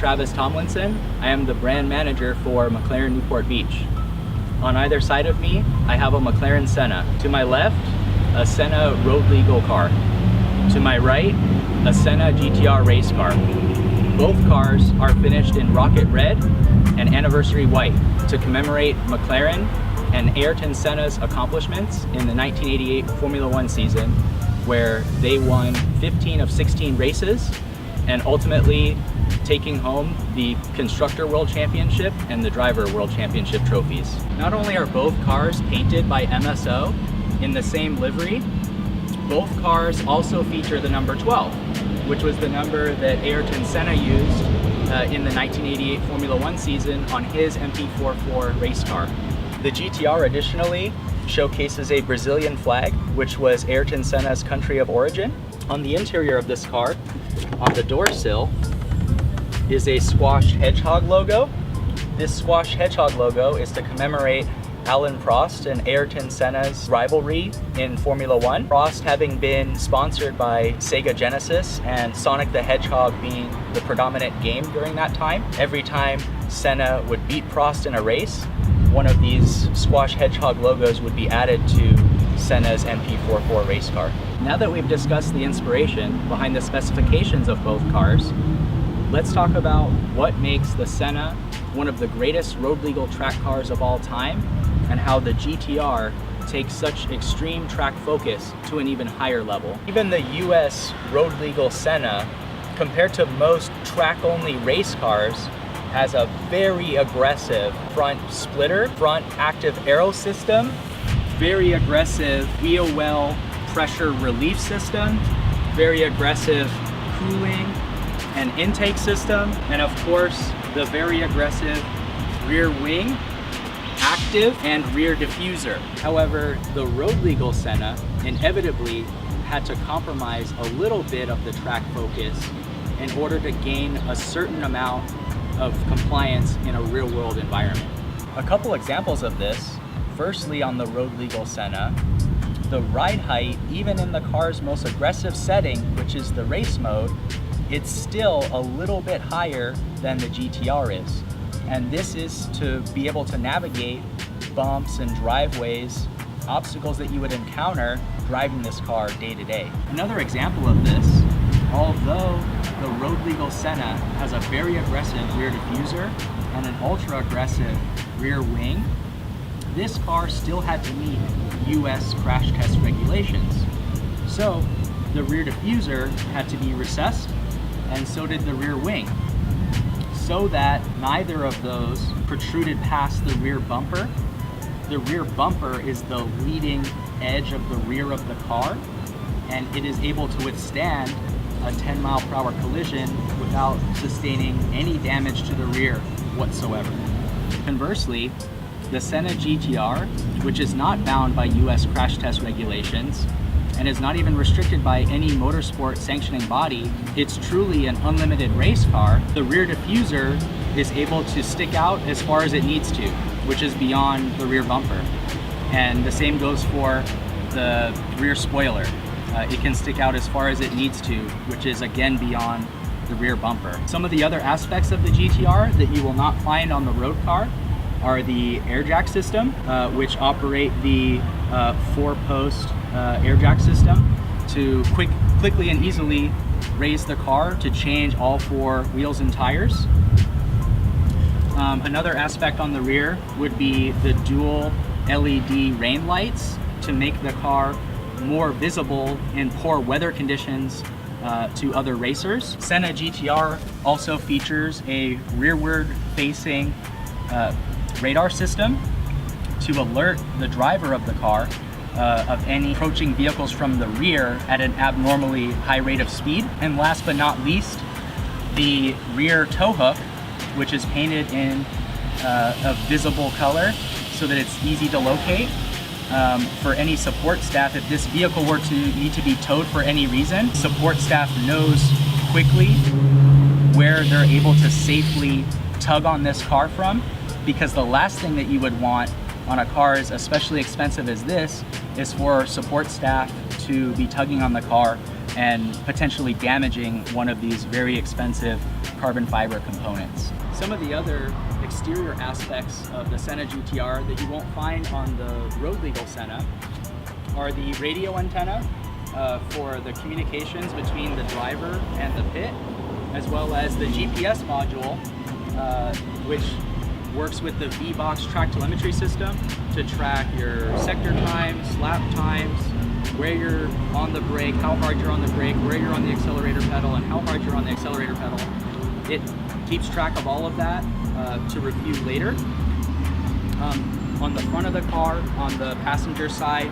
Travis Tomlinson. I am the brand manager for McLaren Newport Beach. On either side of me, I have a McLaren Senna. To my left, a Senna road legal car. To my right, a Senna GTR race car. Both cars are finished in rocket red and anniversary white to commemorate McLaren and Ayrton Senna's accomplishments in the 1988 Formula One season, where they won 15 of 16 races and ultimately taking home the Constructor World Championship and the Driver World Championship trophies. Not only are both cars painted by MSO in the same livery, both cars also feature the number 12, which was the number that Ayrton Senna used in the 1988 Formula One season on his MP44 race car. The GTR additionally showcases a Brazilian flag, which was Ayrton Senna's country of origin. On the interior of this car, on the door sill, is a squashed hedgehog logo. This squashed hedgehog logo is to commemorate Alain Prost and Ayrton Senna's rivalry in Formula One. Prost having been sponsored by Sega Genesis and Sonic the Hedgehog being the predominant game during that time. Every time Senna would beat Prost in a race, one of these squash hedgehog logos would be added to Senna's MP44 race car. Now that we've discussed the inspiration behind the specifications of both cars, let's talk about what makes the Senna one of the greatest road legal track cars of all time, and how the GTR takes such extreme track focus to an even higher level. Even the US road legal Senna, compared to most track-only race cars, has a very aggressive front splitter, front active aero system, very aggressive wheel well pressure relief system, very aggressive cooling and intake system, and of course the very aggressive rear wing, active and rear diffuser. However, the road legal Senna inevitably had to compromise a little bit of the track focus in order to gain a certain amount of compliance in a real world environment. A couple examples of this: firstly, on the road legal Senna, the ride height, even in the car's most aggressive setting, which is the race mode, it's still a little bit higher than the GTR is. And this is to be able to navigate bumps and driveways, obstacles that you would encounter driving this car day to day. Another example of this, although the road legal Senna has a very aggressive rear diffuser and an ultra aggressive rear wing, this car still had to meet US crash test regulations. So the rear diffuser had to be recessed, and so did the rear wing, so that neither of those protruded past the rear bumper. The rear bumper is the leading edge of the rear of the car, and it is able to withstand a 10-mile-per-hour collision without sustaining any damage to the rear whatsoever. Conversely, the Senna GTR, which is not bound by US crash test regulations and is not even restricted by any motorsport sanctioning body, it's truly an unlimited race car. The rear diffuser is able to stick out as far as it needs to, which is beyond the rear bumper. And the same goes for the rear spoiler. It can stick out as far as it needs to, which is again beyond the rear bumper. Some of the other aspects of the GTR that you will not find on the road car are the air jack system, which operate the 4-post air jack system to quickly and easily raise the car to change all 4 wheels and tires. Another aspect on the rear would be the dual LED rain lights to make the car more visible in poor weather conditions to other racers. Senna GTR also features a rearward facing radar system to alert the driver of the car of any approaching vehicles from the rear at an abnormally high rate of speed. And last but not least, the rear tow hook, which is painted in a visible color so that it's easy to locate. For any support staff, if this vehicle were to need to be towed for any reason, support staff knows quickly where they're able to safely tug on this car from, because the last thing that you would want on a car as especially expensive as this is for support staff to be tugging on the car and potentially damaging one of these very expensive carbon fiber components. Some of the other exterior aspects of the Senna GTR that you won't find on the road legal Senna are the radio antenna for the communications between the driver and the pit, as well as the GPS module, which works with the V-Box track telemetry system to track your sector times, lap times, where you're on the brake, how hard you're on the brake, where you're on the accelerator pedal, and how hard you're on the accelerator pedal. It keeps track of all of that to review later. On the front of the car, on the passenger side,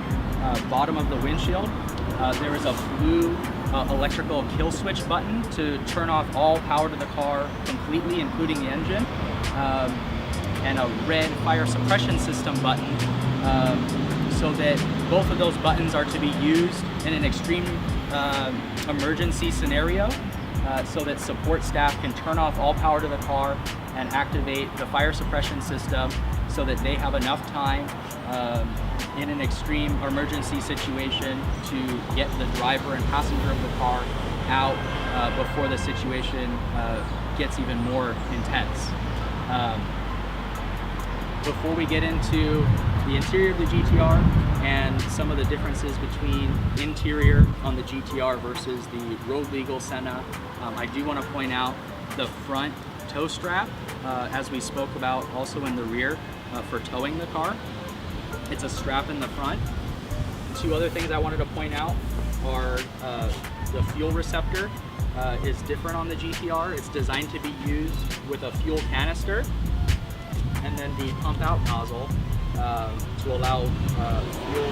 bottom of the windshield, there is a blue electrical kill switch button to turn off all power to the car completely, including the engine, and a red fire suppression system button, so that both of those buttons are to be used in an extreme emergency scenario, so that support staff can turn off all power to the car and activate the fire suppression system so that they have enough time in an extreme emergency situation to get the driver and passenger of the car out before the situation gets even more intense. Before we get into the interior of the GTR and some of the differences between interior on the GTR versus the road legal Senna, I do want to point out the front tow strap, as we spoke about also in the rear for towing the car. It's a strap in the front. Two other things I wanted to point out are the fuel receptor is different on the GTR. It's designed to be used with a fuel canister, and then the pump out nozzle to allow fuel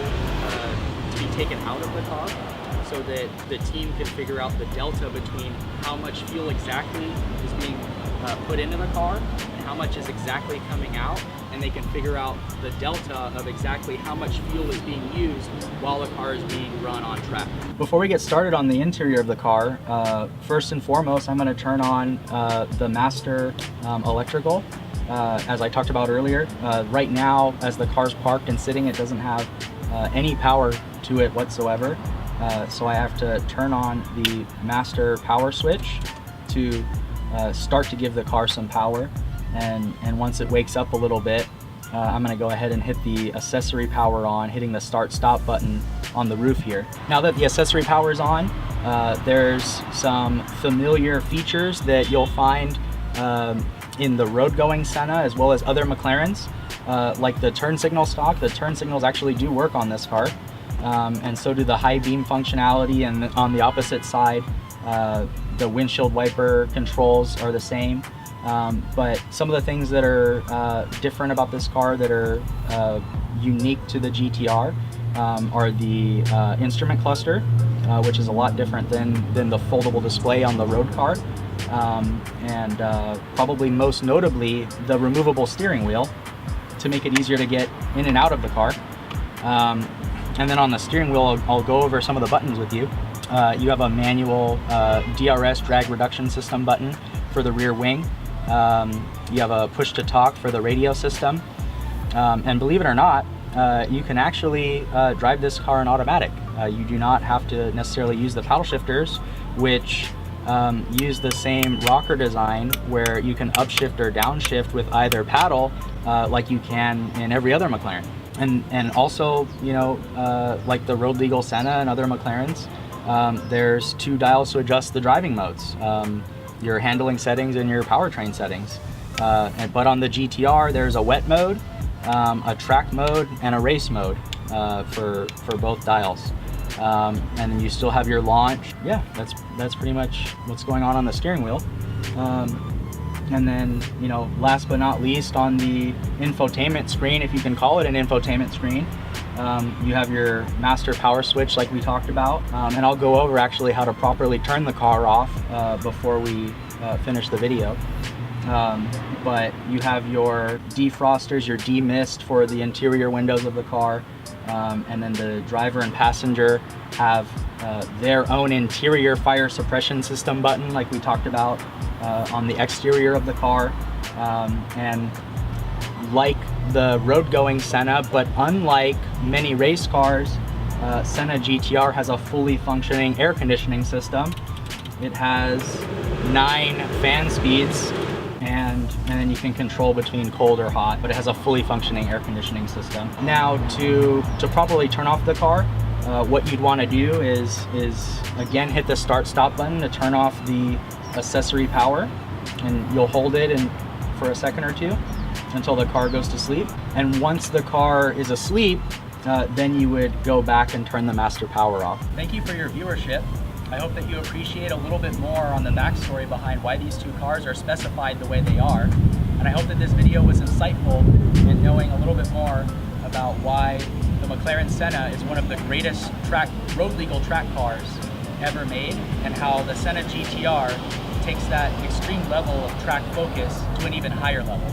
to be taken out of the car, so that the team can figure out the delta between how much fuel exactly is being put into the car and how much is exactly coming out, and they can figure out the delta of exactly how much fuel is being used while the car is being run on track. Before we get started on the interior of the car, first and foremost, I'm going to turn on the master electrical. As I talked about earlier, right now, as the car's parked and sitting, it doesn't have any power to it whatsoever. So I have to turn on the master power switch to start to give the car some power. And once it wakes up a little bit, I'm going to go ahead and hit the accessory power on, hitting the start-stop button on the roof here. Now that the accessory power is on, there's some familiar features that you'll find in the road-going Senna as well as other McLarens, like the turn signal stock. The turn signals actually do work on this car, and so do the high beam functionality, and on the opposite side, the windshield wiper controls are the same. But some of the things that are different about this car that are unique to the GTR are the instrument cluster, which is a lot different than the foldable display on the road car. And probably most notably, the removable steering wheel to make it easier to get in and out of the car. And then on the steering wheel, I'll go over some of the buttons with you. You have a manual DRS drag reduction system button for the rear wing. You have a push to talk for the radio system. And believe it or not, you can actually drive this car in automatic. You do not have to necessarily use the paddle shifters, which use the same rocker design where you can upshift or downshift with either paddle, like you can in every other McLaren. And also, you know, like the road legal Senna and other McLarens, there's two dials to adjust the driving modes, your handling settings and your powertrain settings. But on the GTR, there's a wet mode, a track mode, and a race mode for both dials. And then you still have your launch. Yeah, that's pretty much what's going on the steering wheel. And then, you know, last but not least, on the infotainment screen, if you can call it an infotainment screen, you have your master power switch like we talked about. And I'll go over actually how to properly turn the car off before we finish the video. But you have your defrosters, your demist for the interior windows of the car, and then the driver and passenger have their own interior fire suppression system button like we talked about on the exterior of the car. And like the road-going Senna, but unlike many race cars, Senna GTR has a fully functioning air conditioning system. It has 9 fan speeds, and then you can control between cold or hot, but it has a fully functioning air conditioning system. Now, to properly turn off the car, what you'd want to do is again hit the start stop button to turn off the accessory power, and you'll hold it for a second or two until the car goes to sleep. And once the car is asleep, then you would go back and turn the master power off. Thank you for your viewership. I hope that you appreciate a little bit more on the backstory behind why these two cars are specified the way they are. And I hope that this video was insightful in knowing a little bit more about why the McLaren Senna is one of the greatest road legal track cars ever made, and how the Senna GTR takes that extreme level of track focus to an even higher level.